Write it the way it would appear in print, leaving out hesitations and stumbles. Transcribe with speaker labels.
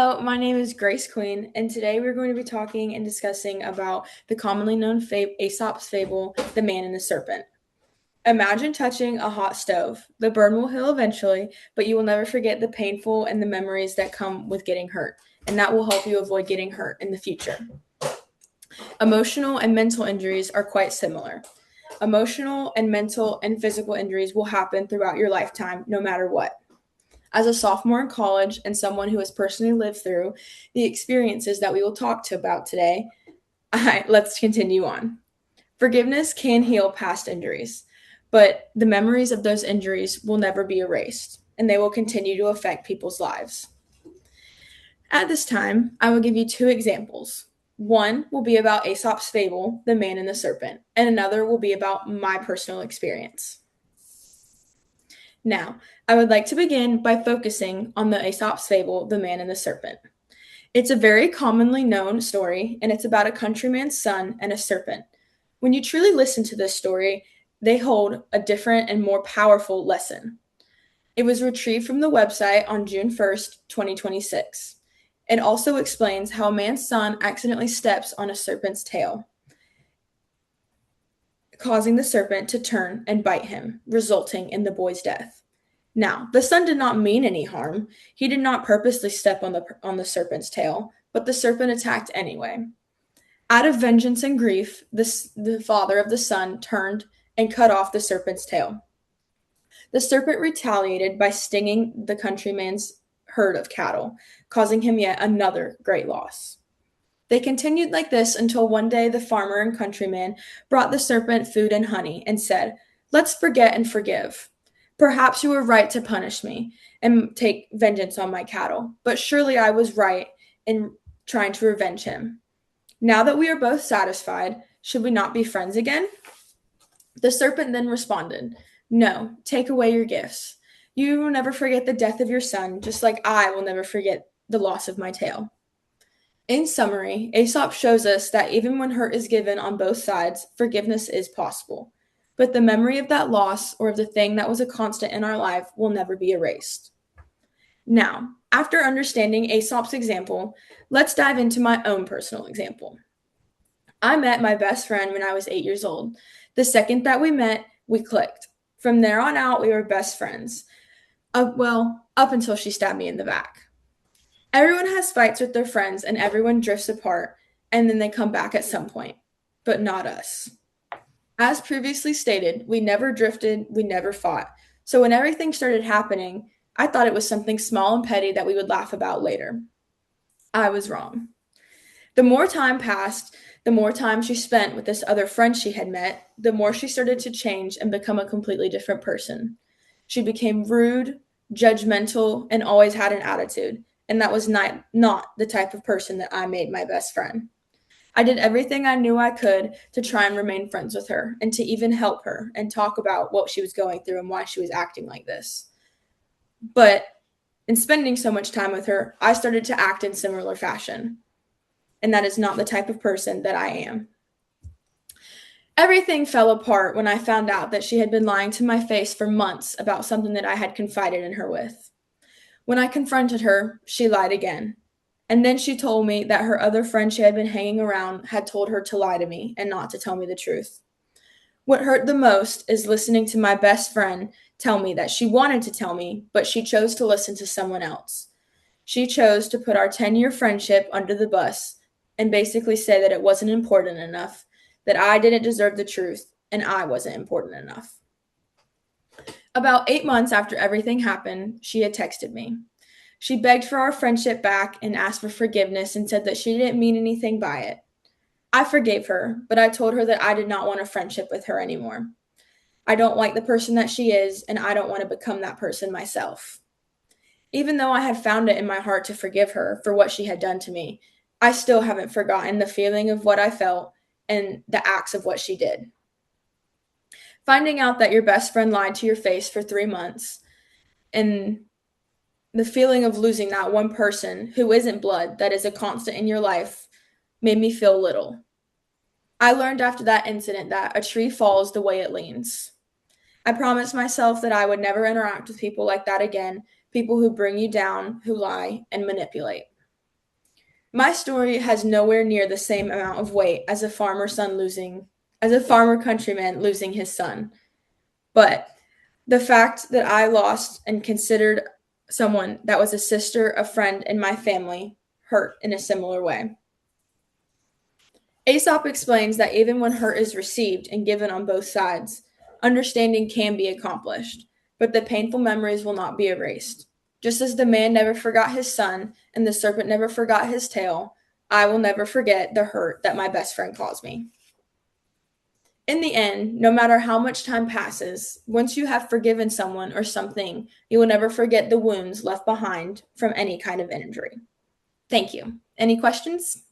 Speaker 1: Hello, my name is Grace Queen, and today we're going to be talking and discussing about the commonly known Aesop's fable, The Man and the Serpent. Imagine touching a hot stove. The burn will heal eventually, but you will never forget the painful and the memories that come with getting hurt, and that will help you avoid getting hurt in the future. Emotional and mental injuries are quite similar. Emotional and mental and physical injuries will happen throughout your lifetime, no matter what. As a sophomore in college and someone who has personally lived through the experiences that we will talk to about today, let's continue on. Forgiveness can heal past injuries, but the memories of those injuries will never be erased, and they will continue to affect people's lives. At this time, I will give you two examples. One will be about Aesop's fable, The Man and the Serpent, and another will be about my personal experience. Now, I would like to begin by focusing on the Aesop's fable, The Man and the Serpent. It's a very commonly known story, and it's about a countryman's son and a serpent. When you truly listen to this story, they hold a different and more powerful lesson. It was retrieved from the website on June 1st, 2026. It also explains how a man's son accidentally steps on a serpent's tail, causing the serpent to turn and bite him, resulting in the boy's death. Now, the son did not mean any harm. He did not purposely step on the serpent's tail, but the serpent attacked anyway. Out of vengeance and grief, the father of the son turned and cut off the serpent's tail. The serpent retaliated by stinging the countryman's herd of cattle, causing him yet another great loss. They continued like this until one day the farmer and countryman brought the serpent food and honey and said, "Let's forget and forgive. Perhaps you were right to punish me and take vengeance on my cattle, but surely I was right in trying to revenge him. Now that we are both satisfied, should we not be friends again?" The serpent then responded, "No, take away your gifts. You will never forget the death of your son, just like I will never forget the loss of my tail." In summary, Aesop shows us that even when hurt is given on both sides, forgiveness is possible. But the memory of that loss or of the thing that was a constant in our life will never be erased. Now, after understanding Aesop's example, let's dive into my own personal example. I met my best friend when I was 8 years old. The second that we met, we clicked. From there on out, we were best friends. Up until she stabbed me in the back. Everyone has fights with their friends and everyone drifts apart and then they come back at some point, but not us. As previously stated, we never drifted, we never fought. So when everything started happening, I thought it was something small and petty that we would laugh about later. I was wrong. The more time passed, the more time she spent with this other friend she had met, the more she started to change and become a completely different person. She became rude, judgmental, and always had an attitude, and that was not the type of person that I made my best friend. I did everything I knew I could to try and remain friends with her and to even help her and talk about what she was going through and why she was acting like this. But in spending so much time with her, I started to act in similar fashion. And that is not the type of person that I am. Everything fell apart when I found out that she had been lying to my face for months about something that I had confided in her with. When I confronted her, she lied again. And then she told me that her other friend she had been hanging around had told her to lie to me and not to tell me the truth. What hurt the most is listening to my best friend tell me that she wanted to tell me, but she chose to listen to someone else. She chose to put our 10-year friendship under the bus and basically say that it wasn't important enough, that I didn't deserve the truth, and I wasn't important enough. About 8 months after everything happened, she had texted me. She begged for our friendship back and asked for forgiveness and said that she didn't mean anything by it. I forgave her, but I told her that I did not want a friendship with her anymore. I don't like the person that she is, and I don't want to become that person myself. Even though I had found it in my heart to forgive her for what she had done to me, I still haven't forgotten the feeling of what I felt and the acts of what she did. Finding out that your best friend lied to your face for 3 months and the feeling of losing that one person who isn't blood, that is a constant in your life, made me feel little. I learned after that incident that a tree falls the way it leans. I promised myself that I would never interact with people like that again, people who bring you down, who lie, and manipulate. My story has nowhere near the same amount of weight as a farmer countryman losing his son. But the fact that I lost and considered someone that was a sister, a friend, in my family hurt in a similar way. Aesop explains that even when hurt is received and given on both sides, understanding can be accomplished, but the painful memories will not be erased. Just as the man never forgot his son and the serpent never forgot his tail, I will never forget the hurt that my best friend caused me. In the end, no matter how much time passes, once you have forgiven someone or something, you will never forget the wounds left behind from any kind of injury. Thank you. Any questions?